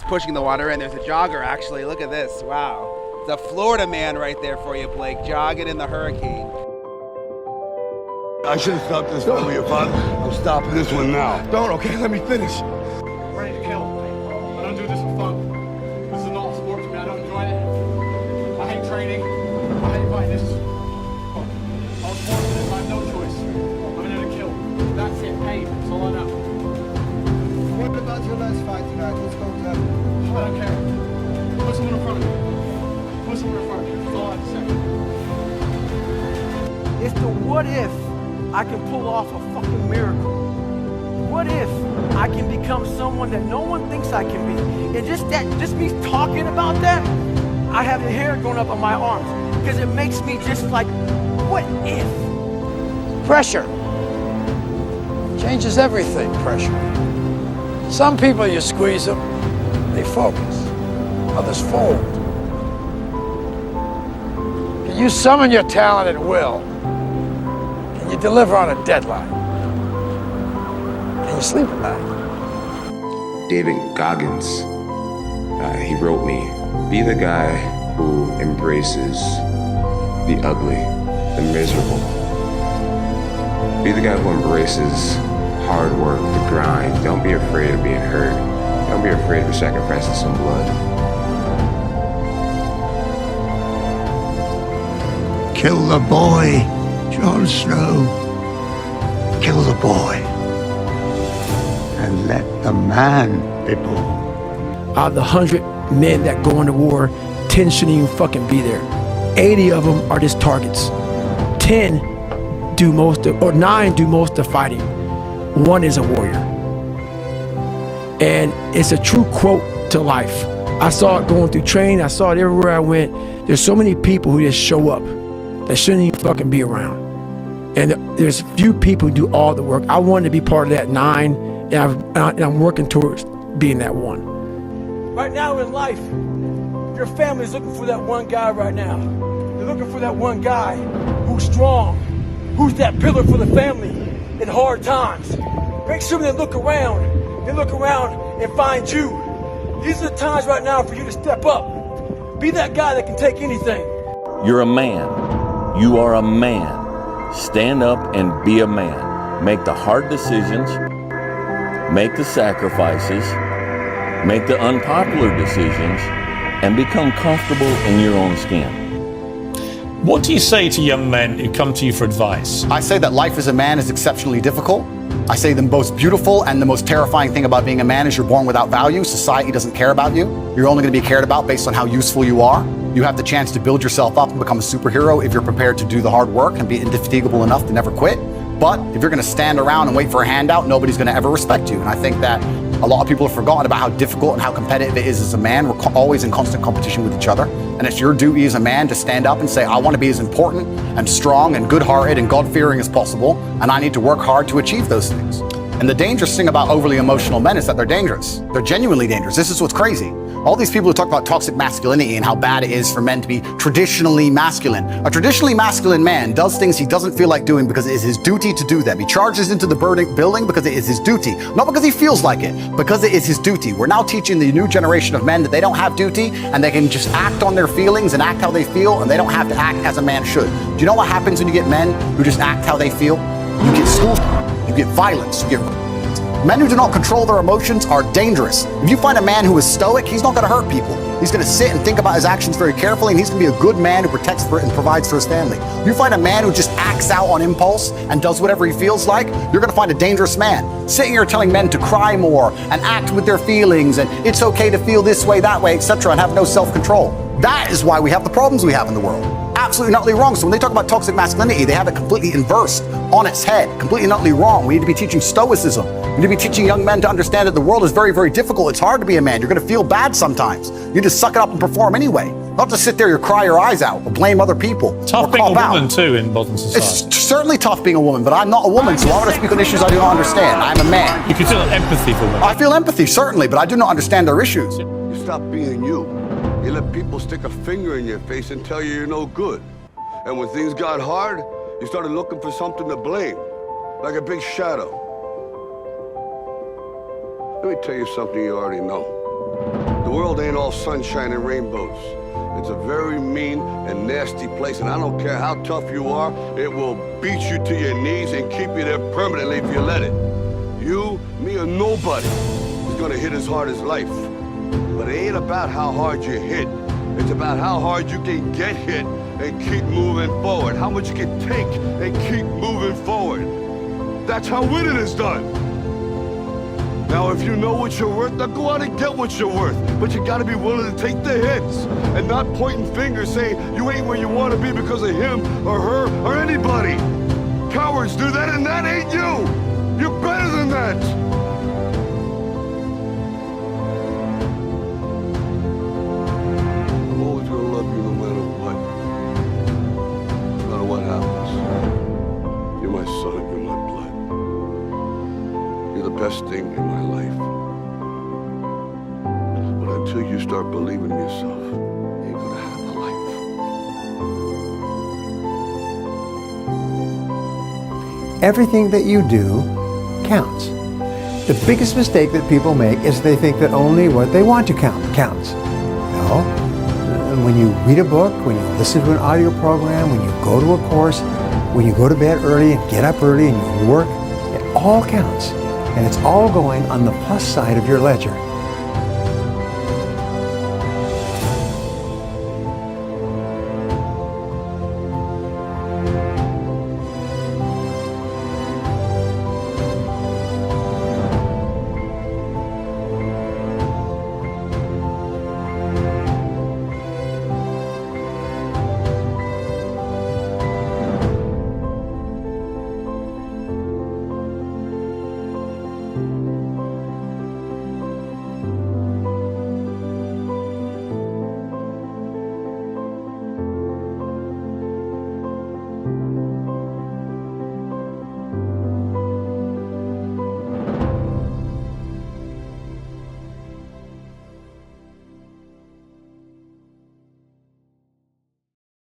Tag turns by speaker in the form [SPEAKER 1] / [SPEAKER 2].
[SPEAKER 1] pushing the water in. There's a jogger, actually. Look at this. Wow. It's a Florida man right there for you, Blake, jogging in the hurricane.
[SPEAKER 2] I should have stopped this earlier, Father. I'm stopping this one now.
[SPEAKER 3] Don't, okay? Let me finish.
[SPEAKER 4] Ready to kill. I don't do this for fun. This is not a sport to me. I don't enjoy it. I hate training. I hate fighting. This is fun. I was born for this. I have no choice. I'm in here to kill. That's it. Pain. That's all I know.
[SPEAKER 3] What about your last fight tonight? Let's go to that.
[SPEAKER 4] I don't care. Put someone in front of me. Put someone in front of me. That's all I have to say.
[SPEAKER 5] It's the what if I can pull off a fucking miracle. What if I can become someone that no one thinks I can be? And just me talking about that, I have the hair going up on my arms because it makes me just like, what if?
[SPEAKER 6] Pressure changes everything, pressure. Some people, you squeeze them, they focus. Others fold. You summon your talent at will, and you deliver on a deadline. And you sleep at night.
[SPEAKER 7] David Goggins, he wrote me, be the guy who embraces the ugly, the miserable. Be the guy who embraces hard work, the grind. Don't be afraid of being hurt. Don't be afraid of sacrificing some blood.
[SPEAKER 2] Kill the boy, Jon Snow. Kill the boy. And let the man be born.
[SPEAKER 5] Out of the 100 men that go into war, 10 shouldn't even fucking be there. 80 of them are just targets. 10 do most of, or 9 do most of the fighting. 1 is a warrior. And it's a true quote to life. I saw it going through training. I saw it everywhere I went. There's so many people who just show up that shouldn't even fucking be around. And there's few people who do all the work. I wanted to be part of that 9, and I'm working towards being that 1. Right now in life, your family's looking for that one guy right now. They're looking for that one guy who's strong, who's that pillar for the family in hard times. Make sure they look around and find you. These are the times right now for you to step up. Be that guy that can take anything.
[SPEAKER 8] You're a man. You are a man. Stand up and be a man. Make the hard decisions. Make the sacrifices. Make the unpopular decisions. And become comfortable in your own skin.
[SPEAKER 9] What do you say to young men who come to you for advice?
[SPEAKER 10] I say that life as a man is exceptionally difficult. I say the most beautiful and the most terrifying thing about being a man is you're born without value. Society doesn't care about you. You're only going to be cared about based on how useful you are. You have the chance to build yourself up and become a superhero if you're prepared to do the hard work and be indefatigable enough to never quit. But if you're going to stand around and wait for a handout, nobody's going to ever respect you. And I think that a lot of people have forgotten about how difficult and how competitive it is as a man. We're always in constant competition with each other. And it's your duty as a man to stand up and say, I want to be as important and strong and good-hearted and God-fearing as possible, and I need to work hard to achieve those things. And the dangerous thing about overly emotional men is that they're dangerous. They're genuinely dangerous. This is what's crazy. All these people who talk about toxic masculinity and how bad it is for men to be traditionally masculine. A traditionally masculine man does things he doesn't feel like doing because it is his duty to do them. He charges into the building because it is his duty. Not because he feels like it, because it is his duty. We're now teaching the new generation of men that they don't have duty and they can just act on their feelings and act how they feel, and they don't have to act as a man should. Do you know what happens when you get men who just act how they feel? You get school, you get violence, you get... Men who do not control their emotions are dangerous. If you find a man who is stoic, he's not going to hurt people. He's going to sit and think about his actions very carefully, and he's going to be a good man who protects and provides for his family. If you find a man who just acts out on impulse and does whatever he feels like, you're going to find a dangerous man. Sitting here telling men to cry more and act with their feelings, and it's okay to feel this way, that way, etc., and have no self-control. That is why we have the problems we have in the world. Absolutely and utterly wrong. So when they talk about toxic masculinity, they have it completely inversed on its head, completely and utterly wrong. We need to be teaching stoicism. We need to be teaching young men to understand that the world is very, very difficult. It's hard to be a man. You're going to feel bad sometimes. You just suck it up and perform anyway. Not to sit there and cry your eyes out or blame other people.
[SPEAKER 9] Tough being a woman too in modern society.
[SPEAKER 10] It's certainly tough being a woman, but I'm not a woman, so why would I speak on issues I do not understand? I'm a man.
[SPEAKER 9] You can feel empathy for women.
[SPEAKER 10] I feel empathy, certainly, but I do not understand their issues.
[SPEAKER 2] You stop being you. You let people stick a finger in your face and tell you you're no good. And when things got hard, you started looking for something to blame, like a big shadow. Let me tell you something you already know. world ain't all sunshine and rainbows. It's a very mean and nasty place, and I don't care how tough you are, it will beat you to your knees and keep you there permanently if you let it. You, me, or nobody is gonna hit as hard as life. But it ain't about how hard you hit. It's about how hard you can get hit and keep moving forward. How much you can take and keep moving forward. That's how winning is done. Now, if you know what you're worth, now go out and get what you're worth. But you gotta be willing to take the hits and not pointing fingers saying you ain't where you wanna be because of him or her or anybody. Cowards do that, and that ain't you. You're better than that. I'm always gonna love you no matter what. No matter what happens. You're my son, you're my blood. You're the best thing in my life. But until you start believing in yourself, you ain't gonna have a life.
[SPEAKER 3] Everything that you do counts. The biggest mistake that people make is they think that only what they want to counts. No. When you read a book, when you listen to an audio program, when you go to a course, when you go to bed early and get up early and you work, it all counts. And it's all going on the plus side of your ledger.